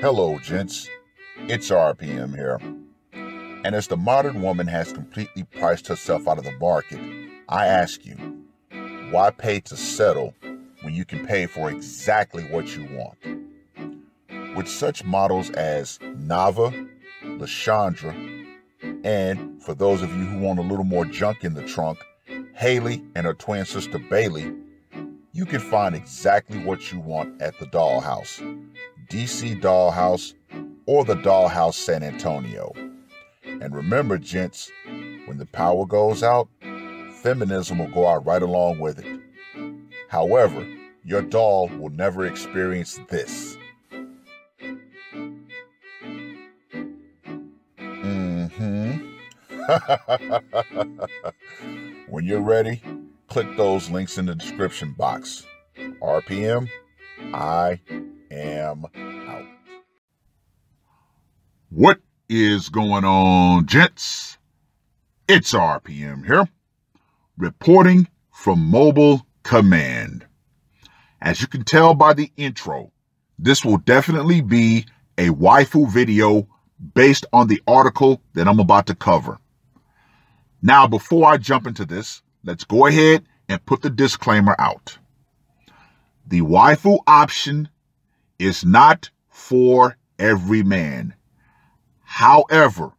Hello, gents. It's R.P.M. here. And as the modern woman has completely priced herself out of the market, I ask you, why pay to settle when you can pay for exactly what you want? With such models as Nava, Lashandra, and for those of you who want a little more junk in the trunk, Haley and her twin sister Bailey, you can find exactly what you want at the Dollhouse, DC Dollhouse, or the Dollhouse San Antonio. And remember, gents, when the power goes out, feminism will go out right along with it. However, your doll will never experience this. When you're ready, click those links in the description box. RPM, I am out. What is going on, gents? It's RPM here, reporting from Mobile Command. As you can tell by the intro, this will definitely be a waifu video based on the article that I'm about to cover. Now, before I jump into this, let's go ahead and put the disclaimer out. The waifu option is not for every man. However,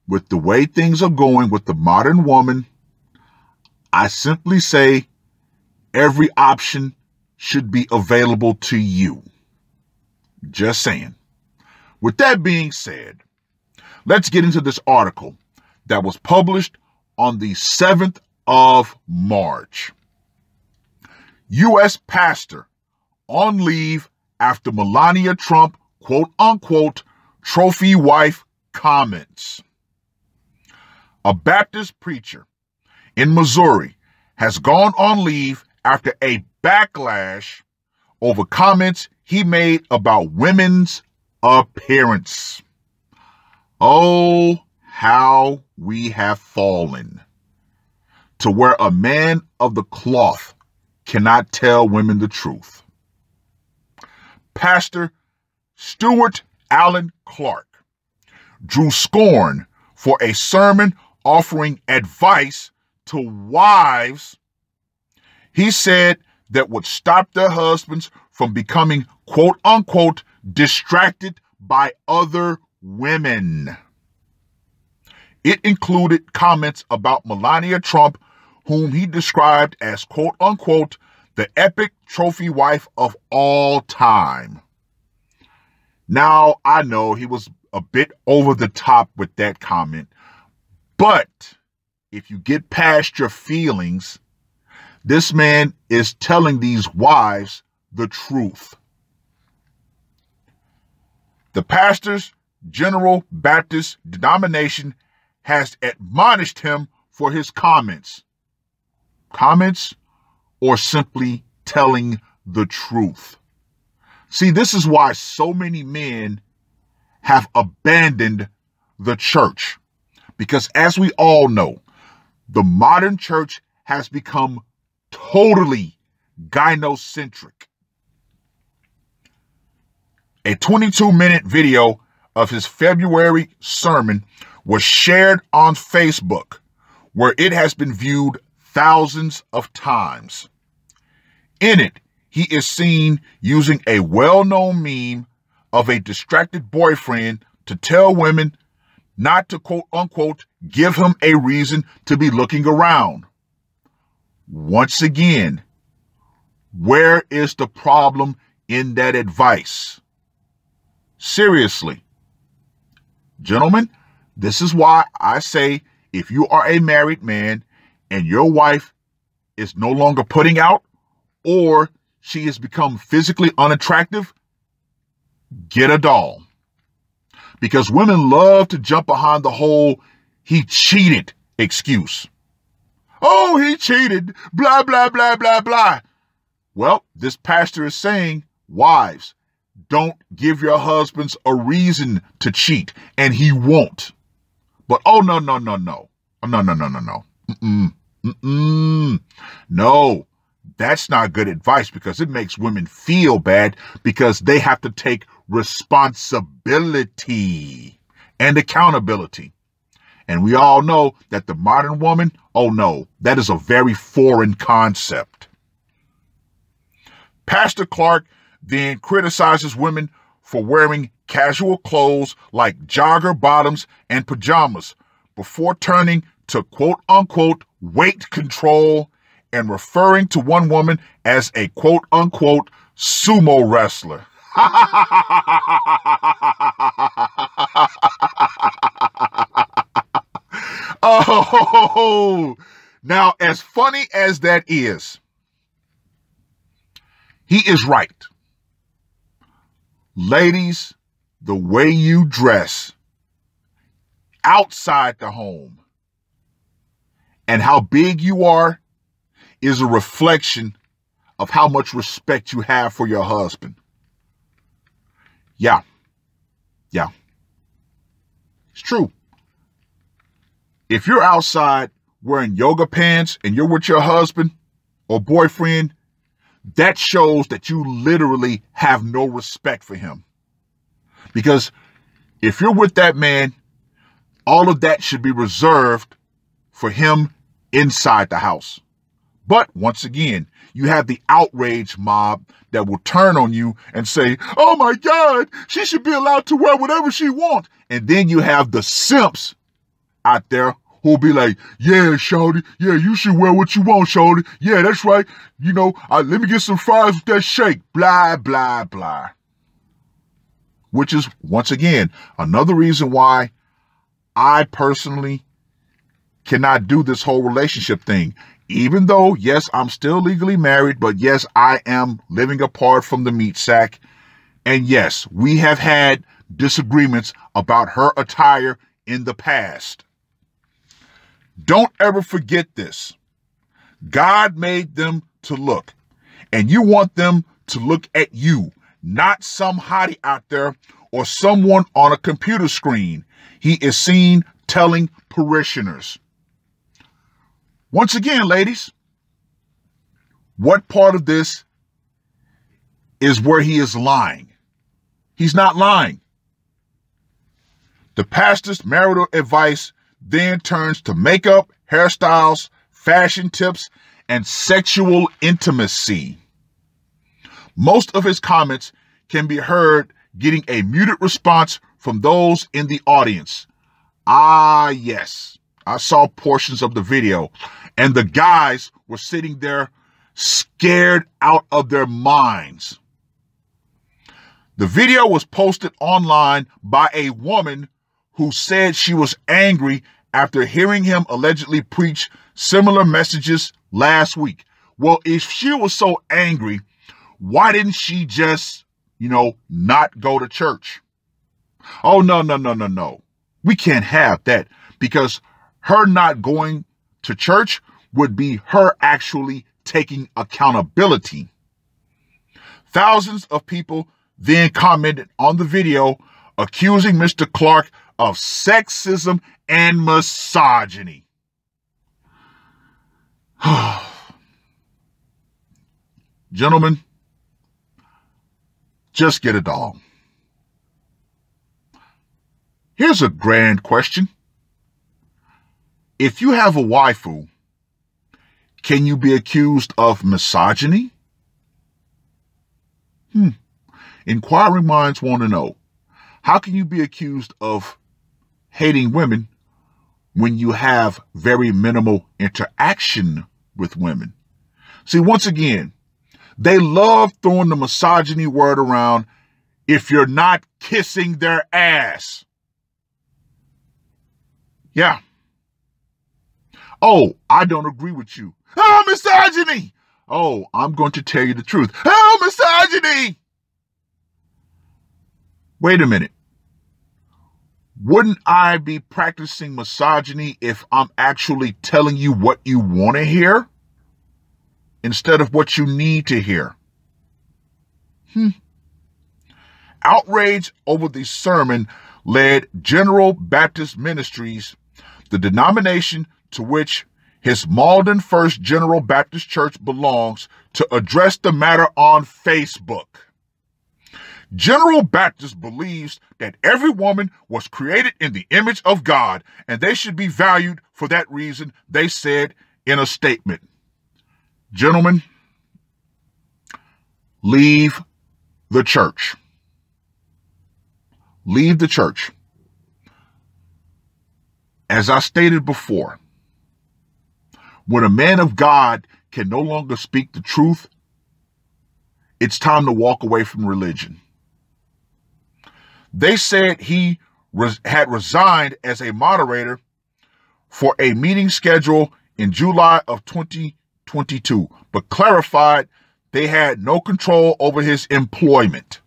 with the way things are going with the modern woman, I simply say every option should be available to you. Just saying. With that being said, let's get into this article that was published on the 7th of March. U.S. pastor on leave after Melania Trump, quote unquote, trophy wife comments. A Baptist preacher in Missouri has gone on leave after a backlash over comments he made about women's appearance. Oh, how we have fallen to where a man of the cloth cannot tell women the truth. Pastor Stuart Allen Clark drew scorn for a sermon offering advice to wives he said that would stop their husbands from becoming, quote unquote, distracted by other women. It included comments about Melania Trump, whom he described as, quote unquote, the epic trophy wife of all time. Now, I know he was a bit over the top with that comment, but if you get past your feelings, this man is telling these wives the truth. The pastor's General Baptist denomination has admonished him for his comments. Comments or simply telling the truth. See, this is why so many men have abandoned the church. Because as we all know, the modern church has become totally gynocentric. A 22-minute video of his February sermon was shared on Facebook, where it has been viewed thousands of times. In it, he is seen using a well-known meme of a distracted boyfriend to tell women not to, quote unquote, give him a reason to be looking around. Once again, where is the problem in that advice? Seriously. Gentlemen, this is why I say if you are a married man and your wife is no longer putting out or she has become physically unattractive, get a doll. Because women love to jump behind the whole he cheated excuse. Oh, he cheated, blah, blah, blah, blah, blah. Well, this pastor is saying, wives, don't give your husbands a reason to cheat, and he won't. But, oh, no. No. No. That's not good advice, because it makes women feel bad because they have to take responsibility and accountability. And we all know that the modern woman, oh no, that is a very foreign concept. Pastor Clark then criticizes women for wearing casual clothes like jogger bottoms and pajamas before turning to quote unquote weight control and referring to one woman as a quote unquote sumo wrestler. Oh, now as funny as that is, he is right. Ladies, the way you dress outside the home and how big you are is a reflection of how much respect you have for your husband. Yeah. It's true. If you're outside wearing yoga pants and you're with your husband or boyfriend, that shows that you literally have no respect for him. Because if you're with that man, all of that should be reserved for him inside the house. But once again, you have the outrage mob that will turn on you and say, oh my God, she should be allowed to wear whatever she wants. And then you have the simps out there who'll be like, yeah, shorty, yeah, you should wear what you want, shorty. Yeah, that's right. You know, let me get some fries with that shake. Blah, blah, blah. Which is, once again, another reason why I personally cannot do this whole relationship thing. Even though, yes, I'm still legally married, but yes, I am living apart from the meat sack. And yes, we have had disagreements about her attire in the past. Don't ever forget this. God made them to look, and you want them to look at you, not some hottie out there or someone on a computer screen he is seen telling parishioners. Once again, ladies, what part of this is where he is lying? He's not lying. The pastor's marital advice then turns to makeup, hairstyles, fashion tips, and sexual intimacy. Most of his comments can be heard getting a muted response from those in the audience. Ah, yes, I saw portions of the video, and the guys were sitting there scared out of their minds. The video was posted online by a woman who said she was angry after hearing him allegedly preach similar messages last week. Well, if she was so angry, why didn't she just, not go to church? Oh, no. We can't have that, because her not going to church would be her actually taking accountability. Thousands of people then commented on the video, accusing Mr. Clark of sexism and misogyny. Gentlemen, just get a dog. Here's a grand question. If you have a waifu, can you be accused of misogyny? Inquiring minds want to know, how can you be accused of hating women when you have very minimal interaction with women? See, once again, they love throwing the misogyny word around if you're not kissing their ass. Yeah. Oh, I don't agree with you. Oh, misogyny. Oh, I'm going to tell you the truth. Oh, misogyny. Wait a minute. Wouldn't I be practicing misogyny if I'm actually telling you what you want to hear instead of what you need to hear? Outrage over the sermon led General Baptist Ministries, the denomination to which his Malden First General Baptist Church belongs to address the matter on Facebook. General Baptist believes that every woman was created in the image of God and they should be valued for that reason, they said in a statement. Gentlemen, leave the church. Leave the church. As I stated before, when a man of God can no longer speak the truth, it's time to walk away from religion. They said he had resigned as a moderator for a meeting scheduled in July of 2022, but clarified they had no control over his employment.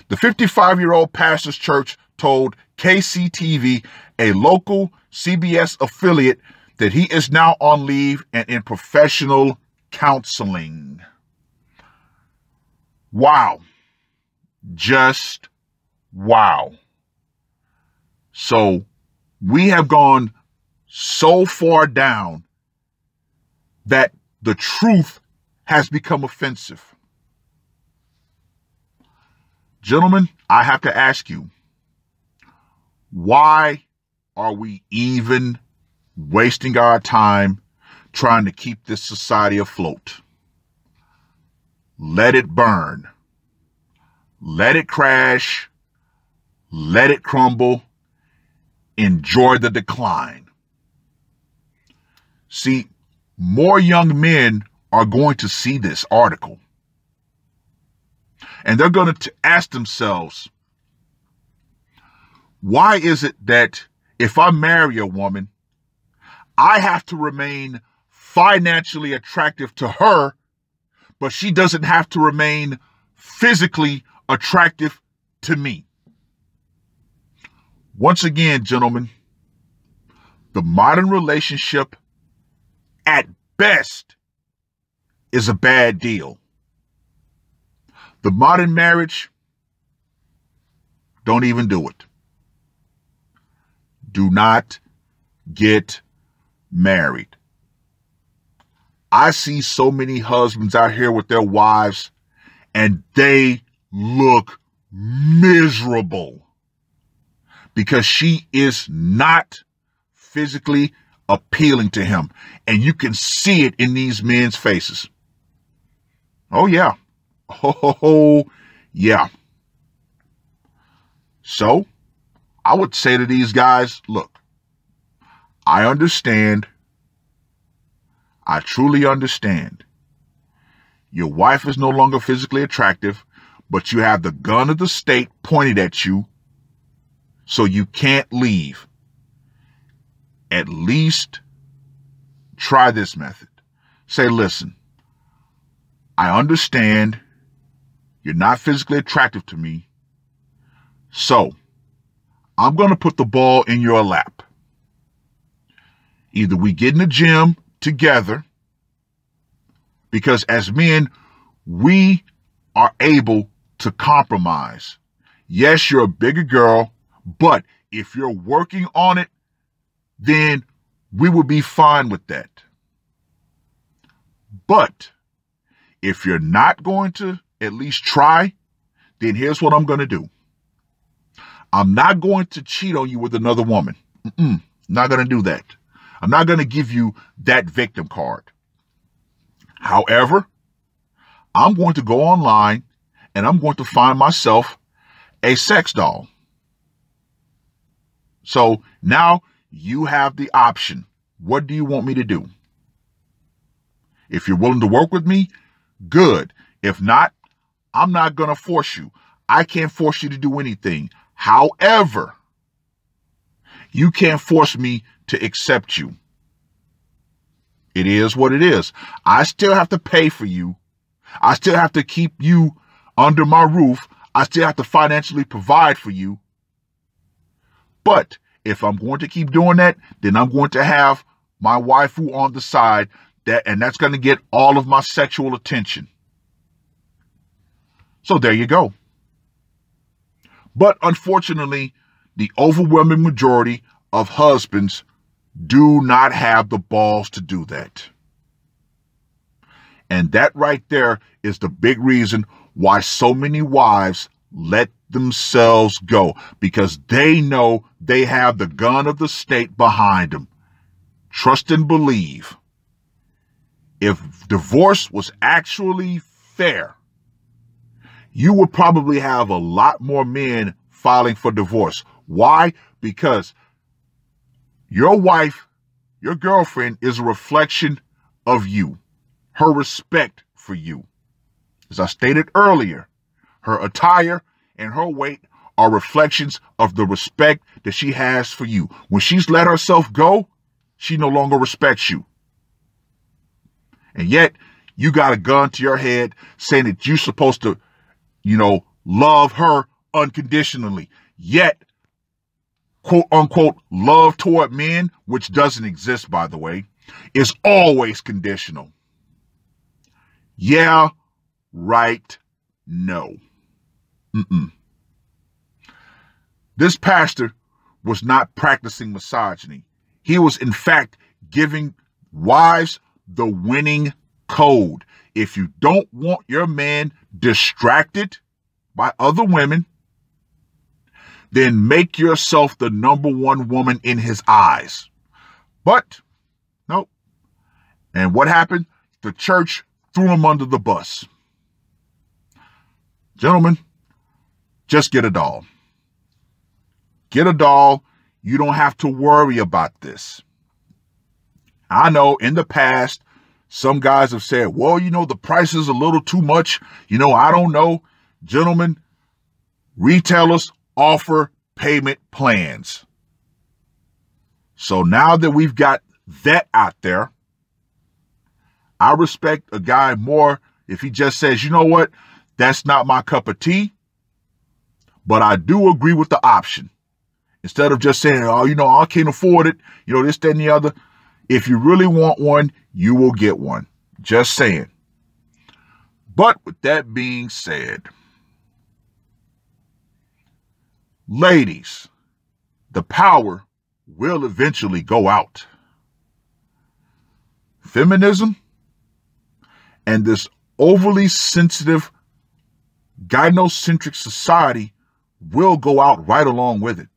The 55-year-old pastor's church told KCTV, a local CBS affiliate, that he is now on leave and in professional counseling. Wow. Just wow. So we have gone so far down that the truth has become offensive. Gentlemen, I have to ask you, why are we even wasting our time trying to keep this society afloat? Let it burn. Let it crash. Let it crumble. Enjoy the decline. See, more young men are going to see this article. And they're going to ask themselves, why is it that if I marry a woman, I have to remain financially attractive to her, but she doesn't have to remain physically attractive to me? Once again, gentlemen, the modern relationship at best is a bad deal. The modern marriage, don't even do it. Do not get married. I see so many husbands out here with their wives and they look miserable because she is not physically appealing to him. And you can see it in these men's faces. Oh, yeah. Oh, yeah. So I would say to these guys, look, I understand. I truly understand. Your wife is no longer physically attractive, but you have the gun of the state pointed at you, so you can't leave. At least try this method. Say, listen, I understand you're not physically attractive to me, so I'm going to put the ball in your lap. Either we get in the gym together, because as men, we are able to compromise. Yes, you're a bigger girl, but if you're working on it, then we will be fine with that. But if you're not going to at least try, then here's what I'm going to do. I'm not going to cheat on you with another woman. Not going to do that. I'm not going to give you that victim card. However, I'm going to go online and I'm going to find myself a sex doll. So now you have the option. What do you want me to do? If you're willing to work with me, good. If not, I'm not going to force you. I can't force you to do anything. However, you can't force me to accept you. It is what it is. I still have to pay for you. I still have to keep you under my roof. I still have to financially provide for you. But if I'm going to keep doing that, then I'm going to have my waifu on the side, and that's going to get all of my sexual attention. So there you go. But unfortunately, the overwhelming majority of husbands do not have the balls to do that. And that right there is the big reason why so many wives let themselves go, because they know they have the gun of the state behind them. Trust and believe. If divorce was actually fair, you would probably have a lot more men filing for divorce. Why? Because your wife, your girlfriend, is a reflection of you, her respect for you. As I stated earlier, her attire and her weight are reflections of the respect that she has for you. When she's let herself go, she no longer respects you. And yet, you got a gun to your head saying that you're supposed to, love her unconditionally. Yet, quote unquote, love toward men, which doesn't exist, by the way, is always conditional. Yeah, right, no. This pastor was not practicing misogyny. He was, in fact, giving wives the winning code. If you don't want your man distracted by other women, then make yourself the number one woman in his eyes. But, nope. And what happened? The church threw him under the bus. Gentlemen, just get a doll. Get a doll. You don't have to worry about this. I know in the past, some guys have said, well, the price is a little too much. I don't know. Gentlemen, retailers offer payment plans. So now that we've got that out there, I respect a guy more if he just says, you know what, that's not my cup of tea, but I do agree with the option. Instead of just saying, oh, I can't afford it, this, that, and the other. If you really want one, you will get one. Just saying. But with that being said, ladies, the power will eventually go out. Feminism and this overly sensitive, gynocentric society will go out right along with it.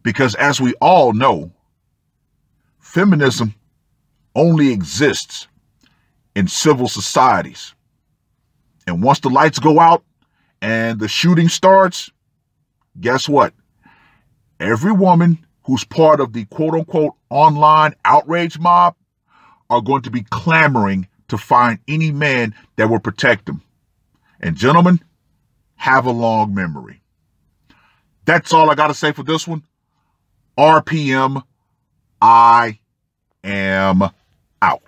Because as we all know, feminism only exists in civil societies. And once the lights go out and the shooting starts, guess what? Every woman who's part of the quote-unquote online outrage mob are going to be clamoring to find any man that will protect them. And gentlemen, have a long memory. That's all I got to say for this one. RPM, I am out.